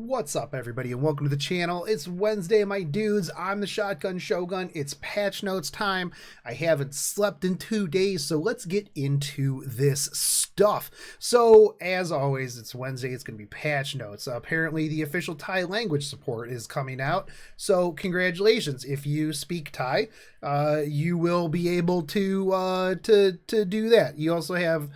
What's up, everybody, and welcome to the channel. It's Wednesday, my dudes. I'm the Shotgun Shogun. It's patch notes time. I haven't slept in 2 days, so let's get into this stuff. So, as always, it's Wednesday. It's going to be patch notes. Apparently, the official Thai language support is coming out, so congratulations. If you speak Thai, you will be able to do that. You also have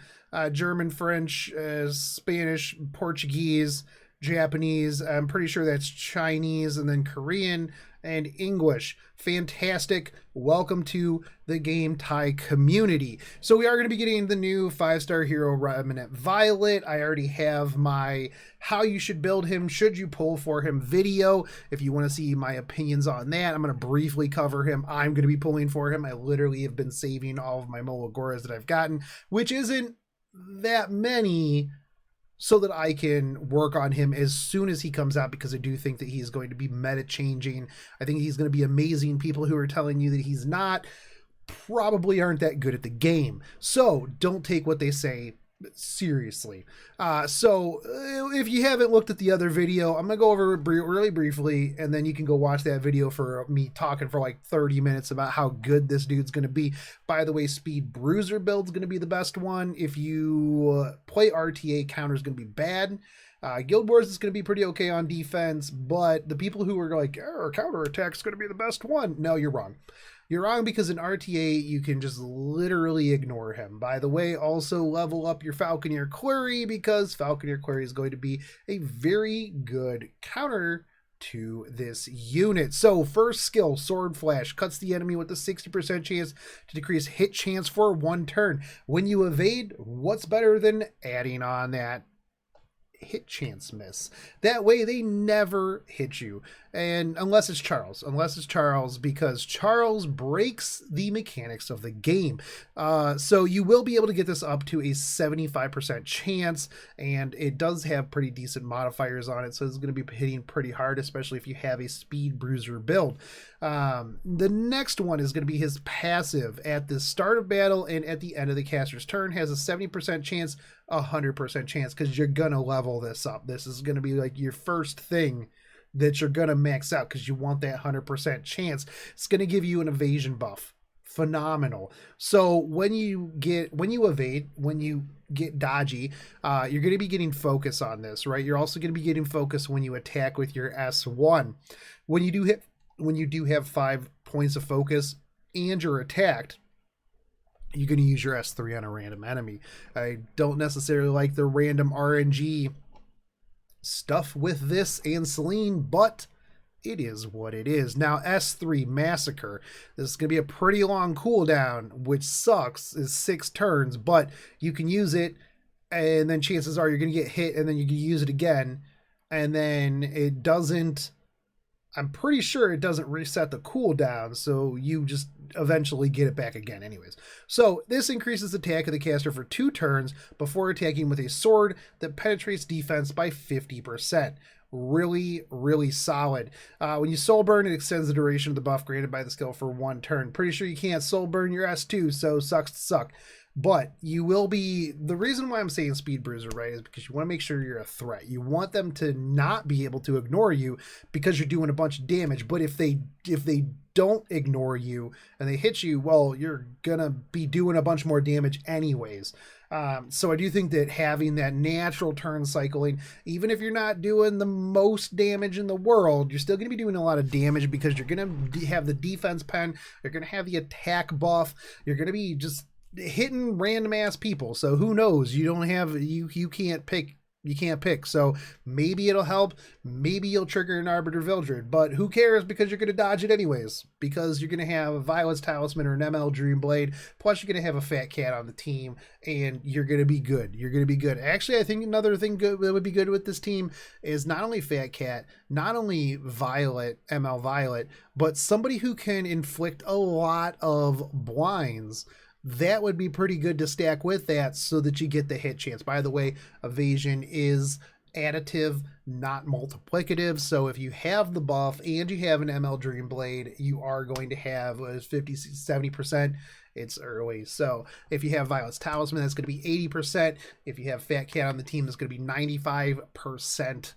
German, French, Spanish, Portuguese, Japanese, I'm pretty sure that's Chinese, and then Korean and English. Fantastic. Welcome to the Game Thai community. So we are going to be getting the new 5-star hero Remnant Violet. I already have my how you should build him, should you pull for him video. If you want to see my opinions on that, I'm going to briefly cover him. I'm going to be pulling for him. I literally have been saving all of my Mologoras that I've gotten, which isn't that many, so that I can work on him as soon as he comes out, because I do think that he's going to be meta changing. I think he's going to be amazing. People who are telling you that he's not probably aren't that good at the game. So don't take what they say seriously. So if you haven't looked at the other video, I'm gonna go over it really briefly, and then you can go watch that video for me talking for like 30 minutes about how good this dude's gonna be. By the way, speed bruiser build's gonna be the best one. If you play RTA, counter's gonna be bad. Guild Wars is going to be pretty okay on defense, but the people who are like, counter attack's going to be the best one. No, you're wrong. You're wrong, because in RTA, you can just literally ignore him. By the way, also level up your Falconeer Quarry, because Falconeer Quarry is going to be a very good counter to this unit. So first skill, Sword Flash, cuts the enemy with a 60% chance to decrease hit chance for 1 turn. When you evade, what's better than adding on that hit chance miss? That way they never hit you, and unless it's Charles, because Charles breaks the mechanics of the game. So you will be able to get this up to a 75% chance, and it does have pretty decent modifiers on it, so it's going to be hitting pretty hard, especially if you have a speed bruiser build. The next one is going to be his passive. At the start of battle and at the end of the caster's turn, has a 70% chance, 100% chance, because you're gonna level this up. This is gonna be like your first thing that you're gonna max out, because you want that 100% chance. It's gonna give you an evasion buff. Phenomenal. So when you evade, when you get dodgy, you're going to be getting focus on this, right? You're also going to be getting focus when you attack with your S1. When you do have 5 points of focus and you're attacked, you're going to use your S3 on a random enemy. I don't necessarily like the random RNG stuff with this and Celine, but it is what it is. Now, S3 Massacre. This is going to be a pretty long cooldown, which sucks. Is 6 turns, but you can use it, and then chances are you're going to get hit, and then you can use it again, and then it doesn't... I'm pretty sure it doesn't reset the cooldown, so you just eventually get it back again anyways. So this increases the attack of the caster for 2 turns before attacking with a sword that penetrates defense by 50%. Really, really solid. When you soul burn, it extends the duration of the buff granted by the skill for 1 turn. Pretty sure you can't soul burn your S2, so sucks to suck. But you will be, the reason why I'm saying speed bruiser, right, is because you want to make sure you're a threat. You want them to not be able to ignore you because you're doing a bunch of damage. But if they don't ignore you and they hit you, well, you're gonna be doing a bunch more damage anyways. So I do think that having that natural turn cycling, even if you're not doing the most damage in the world, you're still going to be doing a lot of damage, because you're going to have the defense pen, you're going to have the attack buff, you're going to be just hitting random ass people. So who knows? You don't have, you can't pick. You can't pick. So maybe it'll help. Maybe you'll trigger an Arbiter Vildred, but who cares, because you're going to dodge it anyways, because you're going to have a Violet's Talisman or an ML Dreamblade. Plus you're going to have a Fat Cat on the team, and you're going to be good. You're going to be good. Actually, I think another thing that would be good with this team is not only Fat Cat, not only Violet, ML Violet, but somebody who can inflict a lot of blinds. That would be pretty good to stack with that, so that you get the hit chance. By the way, evasion is additive, not multiplicative. So if you have the buff and you have an ML Dreamblade, you are going to have 50-70%. It's early. So if you have Violet's Talisman, that's going to be 80%. If you have Fat Cat on the team, that's going to be 95%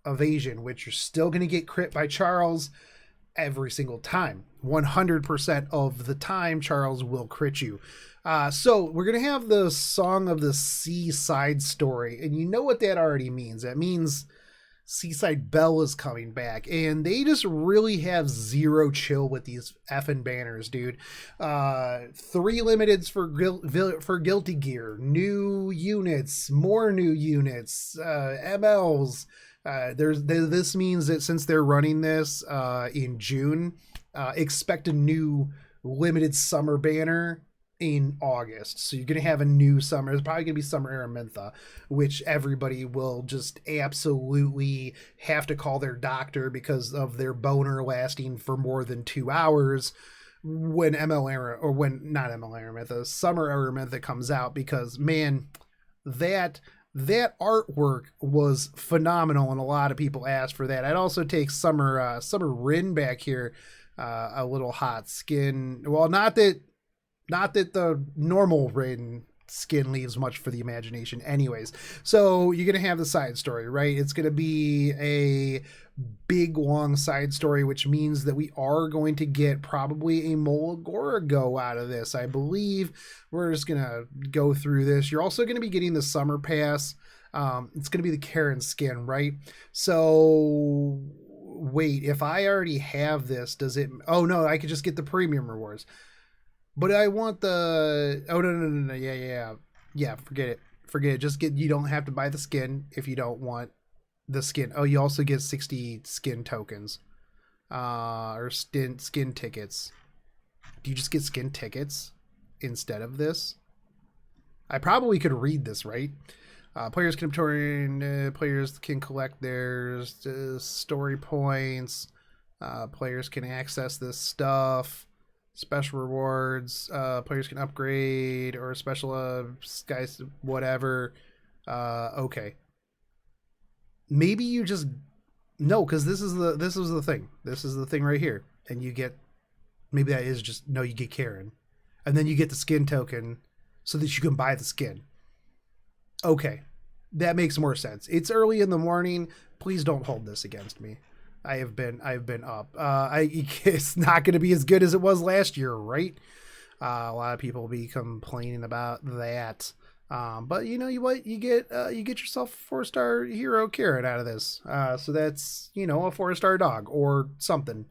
evasion, which you're still going to get crit by Charles every single time. 100% of the time, Charles will crit you. So we're going to have the Song of the Sea side story. And you know what that already means. That means Seaside Belle is coming back. And they just really have zero chill with these effing banners, dude. 3 limiteds for Guilty Gear. New units. More new units. MLs. This means that since they're running this in June, expect a new limited summer banner in August. So you're going to have a new summer. It's probably going to be Summer Araminta, which everybody will just absolutely have to call their doctor because of their boner lasting for more than 2 hours when Summer Araminta comes out, because man, that artwork was phenomenal and a lot of people asked for that. I'd also take Summer Rin back here, a little hot skin. Well, not that the normal Rin skin leaves much for the imagination anyways. So you're going to have the side story, right? It's going to be a big long side story, which means that we are going to get probably a Molagora go out of this. I believe we're just going to go through this. You're also going to be getting the summer pass. It's going to be the Karen skin, right? So wait, if I already have this, does it? Oh no, I could just get the premium rewards. But I want the... Oh, no. Yeah, forget it. Just get... You don't have to buy the skin if you don't want the skin. Oh, you also get 60 skin tokens. Or skin tickets. Do you just get skin tickets instead of this? I probably could read this, right? Players can collect their story points. Players can access this stuff. Special rewards, players can upgrade or special guys, whatever. Okay. Maybe you just no, because this is the thing. This is the thing right here, and you get maybe that is just no. You get Karen, and then you get the skin token so that you can buy the skin. Okay, that makes more sense. It's early in the morning. Please don't hold this against me. I've been up. It's not going to be as good as it was last year, right? A lot of people will be complaining about that. But you know what? You get yourself a 4-star hero Karen out of this. So that's, a 4-star dog or something.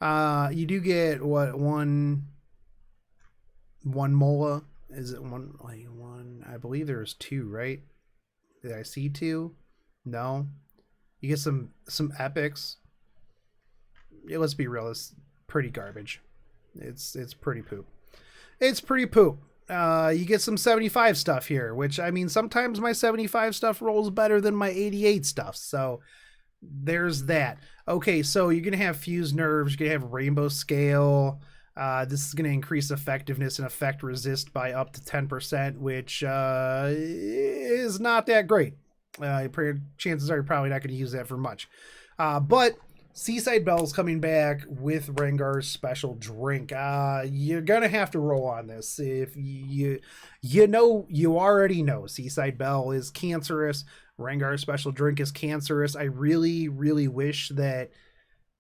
You do get one Mola. Is it one? I believe there's 2, right? Did I see 2? No. You get some epics. Yeah, let's be real, it's pretty garbage. It's pretty poop. It's pretty poop. You get some 75 stuff here, which, I mean, sometimes my 75 stuff rolls better than my 88 stuff. So there's that. Okay, so you're going to have fused nerves. You're going to have rainbow scale. This is going to increase effectiveness and effect resist by up to 10%, which is not that great. Chances are you're probably not going to use that for much. But Seaside Belle's coming back with Rengar's special drink. You're going to have to roll on this. If you already know Seaside Belle is cancerous. Rengar's special drink is cancerous. I really, really wish that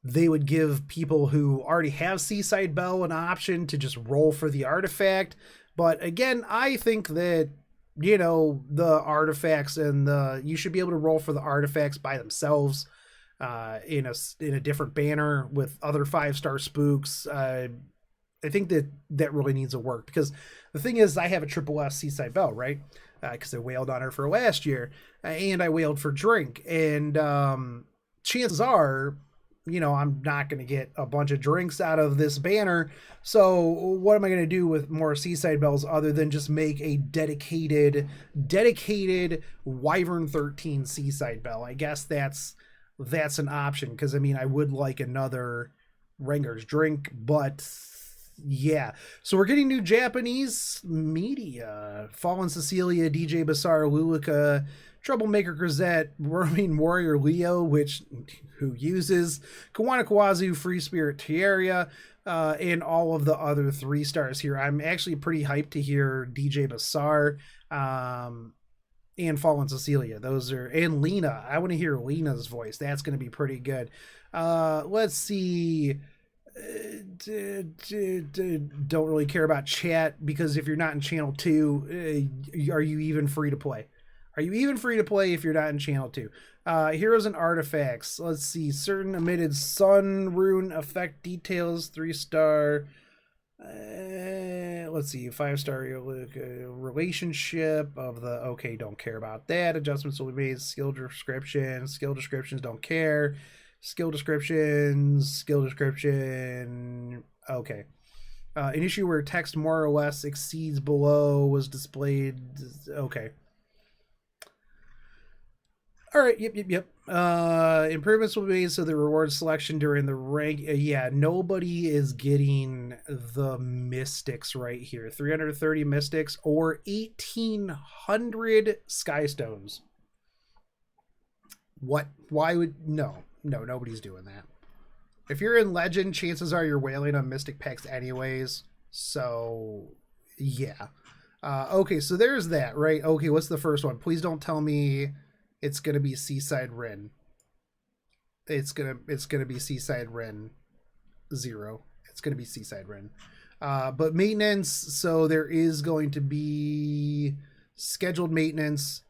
they would give people who already have Seaside Belle an option to just roll for the artifact. But again, I think that the artifacts and you should be able to roll for the artifacts by themselves in a different banner with other 5-star spooks. I think that really needs to work, because the thing is, I have a triple S Seaside Belle, right? Because I wailed on her for last year, and I wailed for drink, and chances are, I'm not going to get a bunch of drinks out of this banner. So what am I going to do with more Seaside Bells other than just make a dedicated Wyvern 13 Seaside Belle? I guess that's an option, because I mean, I would like another Rengar's drink, but yeah. So we're getting new Japanese media. Fallen Cecilia, DJ Bassar, Lulika, Troublemaker Grisette, Roaming Warrior Leo, who uses Kawana Kawazu, Free Spirit Tierra, and all of the other 3 stars here. I'm actually pretty hyped to hear DJ Bassar. and Fallen Cecilia. Those are, and Lena. I want to hear Lena's voice. That's going to be pretty good. Let's see. Don't really care about chat because if you're not in channel 2, are you even free to play? Are you even free to play if you're not in channel 2? Heroes and artifacts. Let's see. Certain emitted sun rune effect details. 3-star. Let's see. 5-star relationship of the. Okay, don't care about that. Adjustments will be made. Skill description. Skill descriptions, don't care. Skill descriptions. Skill description. Okay. An issue where text more or less exceeds below was displayed. Okay. All right. Yep. Improvements will be made so the reward selection during the rank. Yeah, nobody is getting the mystics right here. 330 mystics or 1,800 skystones. What? Why would no? Nobody's doing that. If you're in legend, chances are you're wailing on mystic packs anyways. So yeah. Okay, so there's that, right? Okay, what's the first one? Please don't tell me it's gonna be Seaside Rin. It's gonna be Seaside Rin 0. It's gonna be Seaside Rin. But maintenance, so there is going to be scheduled maintenance.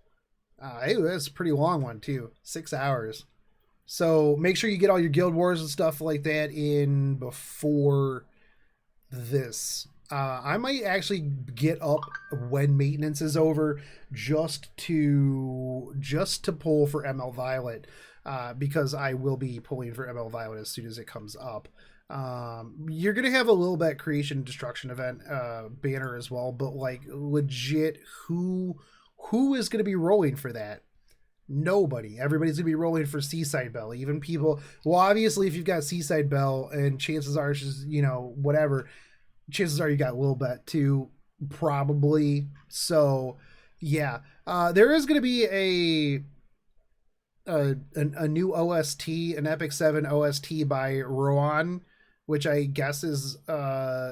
Hey, that's a pretty long one too. 6 hours. So make sure you get all your guild wars and stuff like that in before this. I might actually get up when maintenance is over just to pull for ML Violet, because I will be pulling for ML Violet as soon as it comes up. You're gonna have a little bit creation destruction event banner as well, but like legit, who is gonna be rolling for that? Nobody. Everybody's gonna be rolling for Seaside Belle. Even people. Well, obviously, if you've got Seaside Belle, and chances are, just whatever. Chances are you got a little bit too, probably. So, yeah, there is gonna be a new OST, an Epic7 OST by Rowan, which I guess is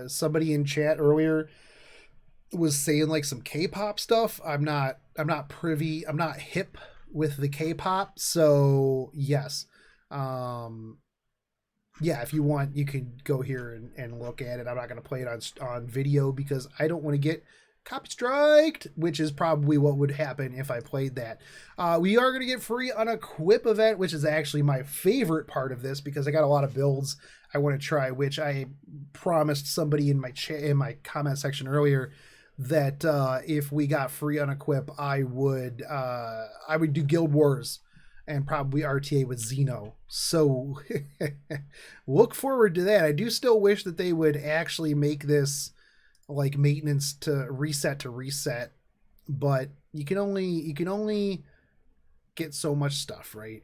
somebody in chat earlier was saying like some K-pop stuff. I'm not privy. I'm not hip with the K-pop, so yes. Yeah, if you want, you could go here and look at it. I'm not going to play it on video because I don't want to get copy striked, which is probably what would happen if I played that. We are going to get free unequip event, which is actually my favorite part of this because I got a lot of builds I want to try, which I promised somebody in my comment section earlier that if we got free unequip, I would do Guild Wars and probably RTA with Xeno. So look forward to that. I do still wish that they would actually make this like maintenance to reset, but you can only get so much stuff, right?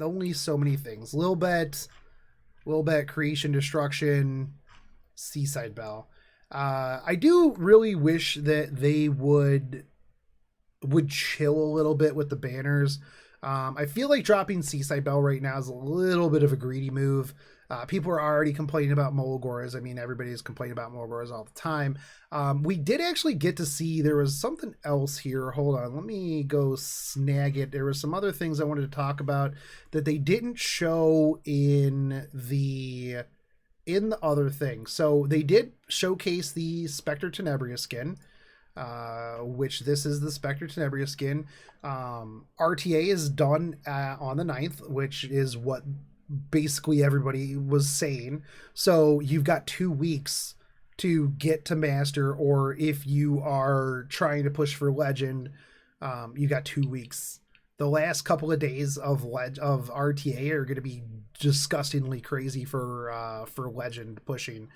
Only so many things. Little bit creation destruction, Seaside Belle. I do really wish that they would chill a little bit with the banners. I feel like dropping Seaside Belle right now is a little bit of a greedy move. People are already complaining about Mologoras. I mean, everybody is complaining about Mologoras all the time. We did actually get to see, there was something else here. Hold on, let me go snag it. There was some other things I wanted to talk about that they didn't show in the other thing. So they did showcase the Spectre Tenebria skin, which this is the Spectre Tenebria skin. RTA is done on the 9th, which is what basically everybody was saying. So you've got 2 weeks to get to master, or if you are trying to push for legend, you got 2 weeks. The last couple of days of RTA are going to be disgustingly crazy for legend pushing.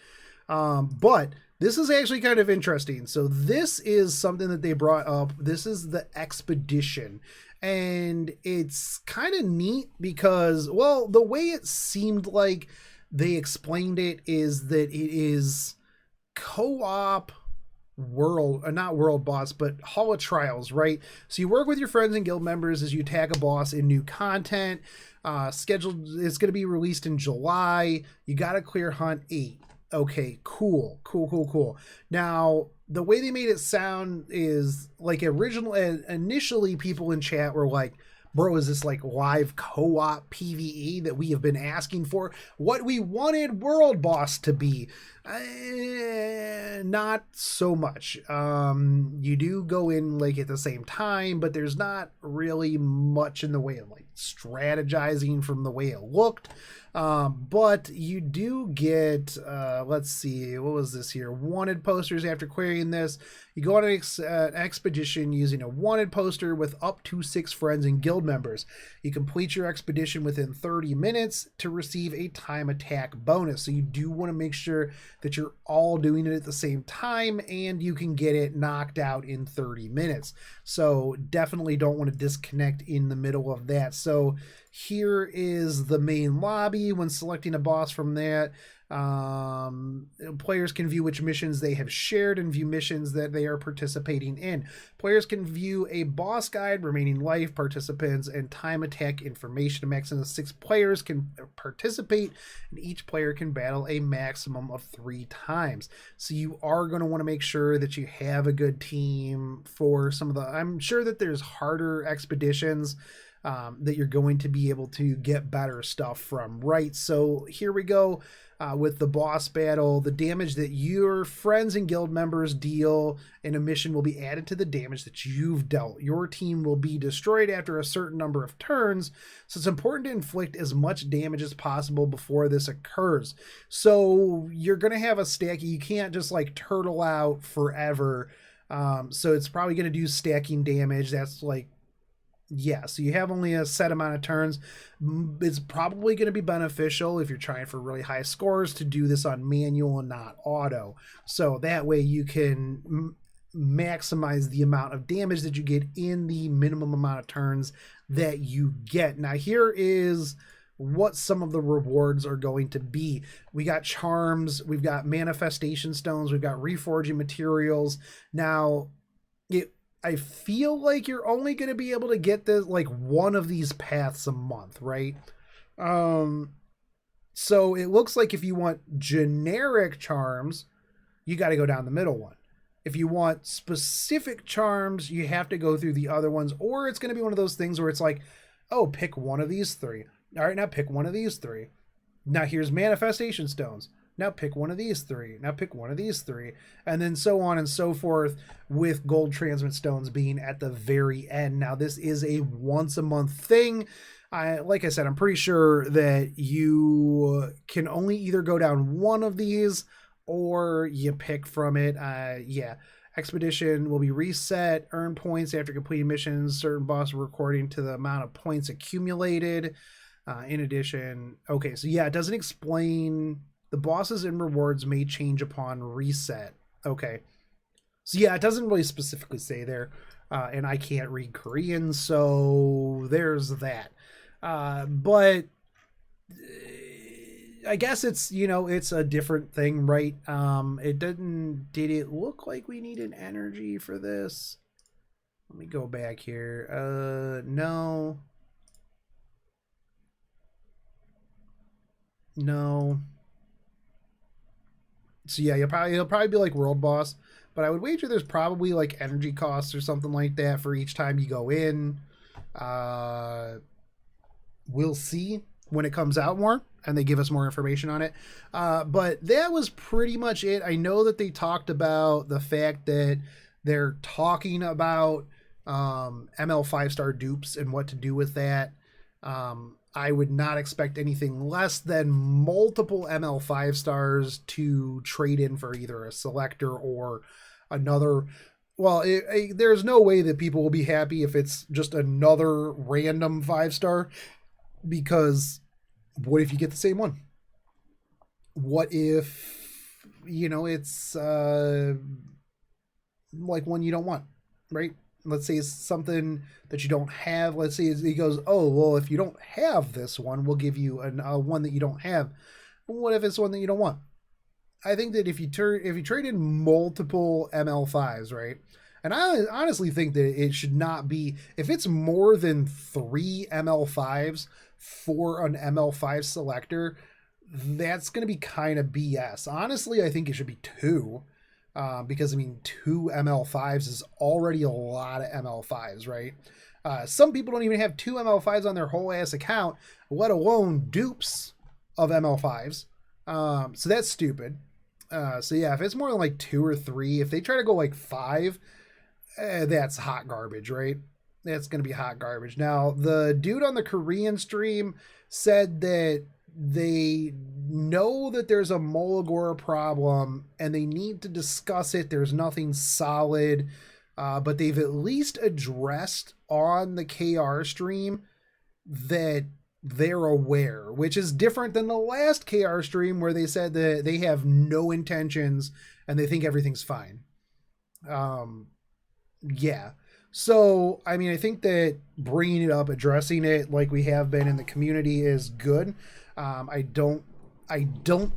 But this is actually kind of interesting. So this is something that they brought up. This is the expedition. And it's kind of neat because, well, the way it seemed like they explained it is that it is co-op world, not world boss, but Hall of Trials, right? So you work with your friends and guild members as you attack a boss in new content. Scheduled, it's going to be released in July. You got to clear hunt 8. Okay, cool. Now, the way they made it sound is like initially people in chat were like, bro, is this like live co-op PVE that we have been asking for? What we wanted World Boss to be. Not so much. You do go in like at the same time, but there's not really much in the way of like strategizing from the way it looked. But you do get, let's see, what was this here? Wanted posters after querying this. You go on an expedition using a wanted poster with up to 6 friends and guild members. You complete your expedition within 30 minutes to receive a time attack bonus. So you do want to make sure that you're all doing it at the same time and you can get it knocked out in 30 minutes. So definitely don't want to disconnect in the middle of that. So here is the main lobby. When selecting a boss from that, players can view which missions they have shared and view missions that they are participating in. Players can view a boss guide, remaining life, participants, and time attack information. A maximum of 6 players can participate, and each player can battle a maximum of 3 times. So you are going to want to make sure that you have a good team for some of the... I'm sure that there's harder expeditions that you're going to be able to get better stuff from, right? So here we go with the boss battle. The damage that your friends and guild members deal in a mission will be added to the damage that you've dealt. Your team will be destroyed after a certain number of turns, so it's important to inflict as much damage as possible before this occurs. So you're going to have a stack. You can't just like turtle out forever. So it's probably going to do stacking damage. That's like, yeah, so you have only a set amount of turns. It's probably going to be beneficial if you're trying for really high scores to do this on manual and not auto. So that way you can maximize the amount of damage that you get in the minimum amount of turns that you get. Now here is what some of the rewards are going to be. We got charms, we've got manifestation stones, we've got reforging materials. Now, I feel like you're only going to be able to get this like one of these paths a month, right? So it looks like if you want generic charms, you got to go down the middle one. If you want specific charms, you have to go through the other ones, or it's going to be one of those things where it's like, oh, pick one of these 3. All right, now pick one of these 3. Now here's manifestation stones. Now pick one of these 3. Now pick one of these 3. And then so on and so forth, with gold transmit stones being at the very end. Now this is a once a month thing. Like I said, I'm pretty sure that you can only either go down one of these or you pick from it. Yeah. Expedition will be reset. Earn points after completing missions. Certain boss recording to the amount of points accumulated. In addition, okay, so yeah, it doesn't explain... The bosses and rewards may change upon reset. Okay. So yeah, it doesn't really specifically say there. And I can't read Korean, so there's that. But I guess it's, you know, it's a different thing, right? Did it look like we needed energy for this? Let me go back here. No. No. So yeah, it'll probably be like World Boss, but I would wager there's probably like energy costs or something like that for each time you go in. We'll see when it comes out more and they give us more information on it. But that was pretty much it. I know that they talked about the fact that they're talking about ML 5-star dupes and what to do with that. I would not expect anything less than multiple ML 5 stars to trade in for either a selector or another. Well, there's no way that people will be happy if it's just another random 5-star, because what if you get the same one? What if, you know, it's like one you don't want, right? Let's say it's something that you don't have. Let's say he goes, oh, well, if you don't have this one, we'll give you one that you don't have. What if it's one that you don't want? I think that if you trade in multiple ML5s, right? And I honestly think that it should not be, if it's more than 3 ML5s for an ML5 selector, that's going to be kind of BS. Honestly, I think it should be 2. because I mean, 2 ML5s is already a lot of ML5s, right? Some people don't even have 2 ML5s on their whole ass account, let alone dupes of ML5s. So that's stupid. So yeah, if it's more than like 2 or 3, if they try to go like 5, that's hot garbage, right? That's going to be hot garbage. Now, the dude on the Korean stream said that they know that there's a Molagora problem and they need to discuss it. There's nothing solid, but they've at least addressed on the KR stream that they're aware, which is different than the last KR stream where they said that they have no intentions and they think everything's fine. Yeah. So, I mean, I think that bringing it up, addressing it like we have been in the community is good. I don't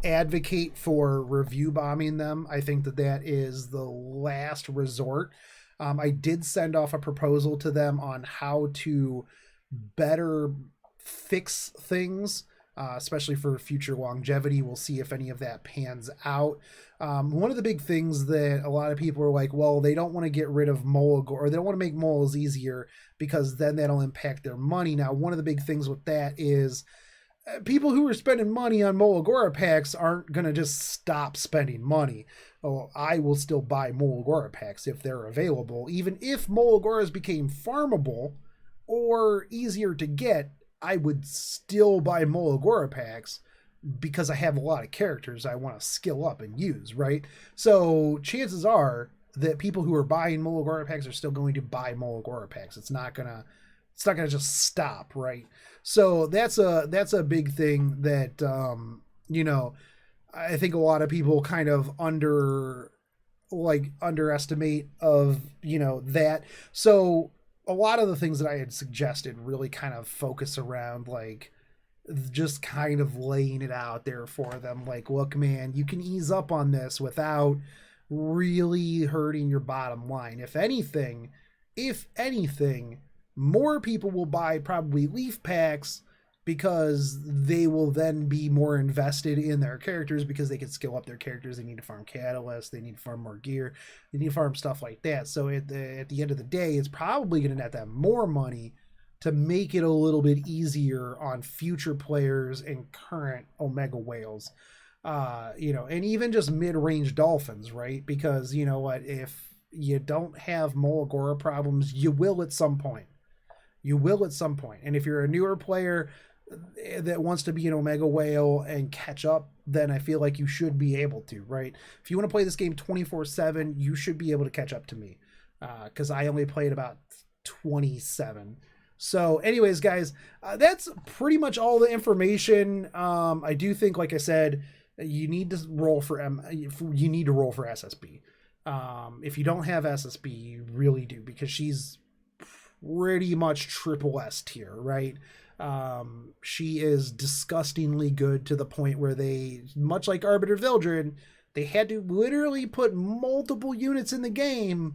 advocate for review bombing them. I think that that is the last resort. I did send off a proposal to them on how to better fix things, especially for future longevity. We'll see if any of that pans out. One of the big things that a lot of people are like, well, they don't want to get rid of Molagora, or they don't want to make moles easier because then that'll impact their money. Now, one of the big things with that is people who are spending money on Molagora packs aren't going to just stop spending money. Oh, I will still buy Molagora packs if they're available. Even if Molagoras became farmable or easier to get, I would still buy Molagora packs because I have a lot of characters I want to skill up and use, right? So chances are that people who are buying Molagora packs are still going to buy Molagora packs. It's not gonna just stop, right? So that's a big thing that I think a lot of people kind of underestimate of that. So a lot of the things that I had suggested really kind of focus around like just kind of laying it out there for them. Like, look, man, you can ease up on this without really hurting your bottom line. If anything, more people will buy probably leaf packs because they will then be more invested in their characters because they can skill up their characters. They need to farm catalysts. They need to farm more gear. They need to farm stuff like that. So at the end of the day, it's probably going to net them more money to make it a little bit easier on future players and current Omega Whales, and even just mid-range Dolphins, right? Because you know what, if you don't have Molagora problems, you will at some point. And if you're a newer player that wants to be an Omega Whale and catch up, then I feel like you should be able to, right? If you want to play this game 24/7, you should be able to catch up to me, because I only played about 27. So anyways, guys, that's pretty much all the information. I do think, like I said, you need to roll for SSB. If you don't have SSB, you really do, because she's pretty much triple S tier, right? She is disgustingly good to the point where they, much like Arbiter Vildred, they had to literally put multiple units in the game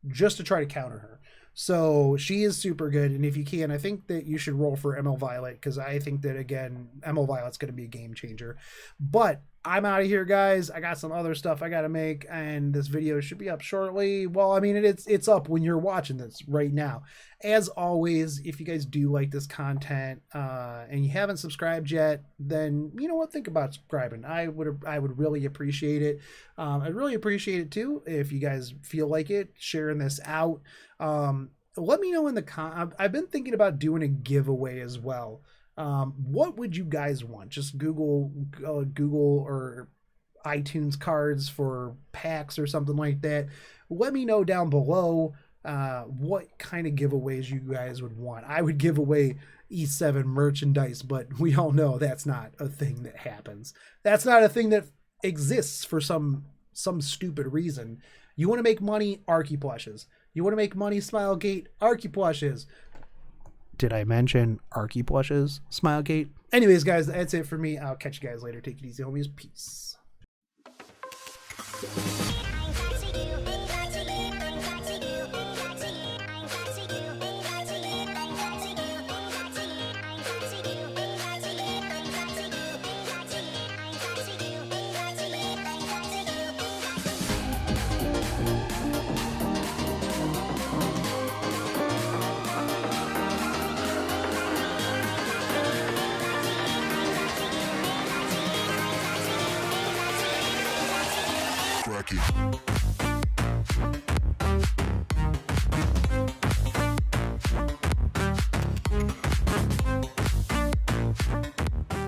just to try to counter her. So she is super good, and if you can, I think that you should roll for ML Violet, because I think that, again, ML Violet's going to be a game changer. But I'm out of here, guys. I got some other stuff I got to make, and this video should be up shortly. Well, I mean, it's up when you're watching this right now. As always, if you guys do like this content and you haven't subscribed yet, then you know what? Think about subscribing. I would really appreciate it. I'd really appreciate it too if you guys feel like it, sharing this out. Let me know in the I've been thinking about doing a giveaway as well. What would you guys want? Just Google or iTunes cards for packs or something like that. Let me know down below what kind of giveaways you guys would want. I would give away E7 merchandise, but we all know that's not a thing that happens. That's not a thing that exists for some stupid reason. You want to make money, Archie plushes. You want to make money, Smilegate, Archie plushes. Did I mention Archie plushes, Smilegate? Anyways, guys, that's it for me. I'll catch you guys later. Take it easy, homies. Peace. crack it.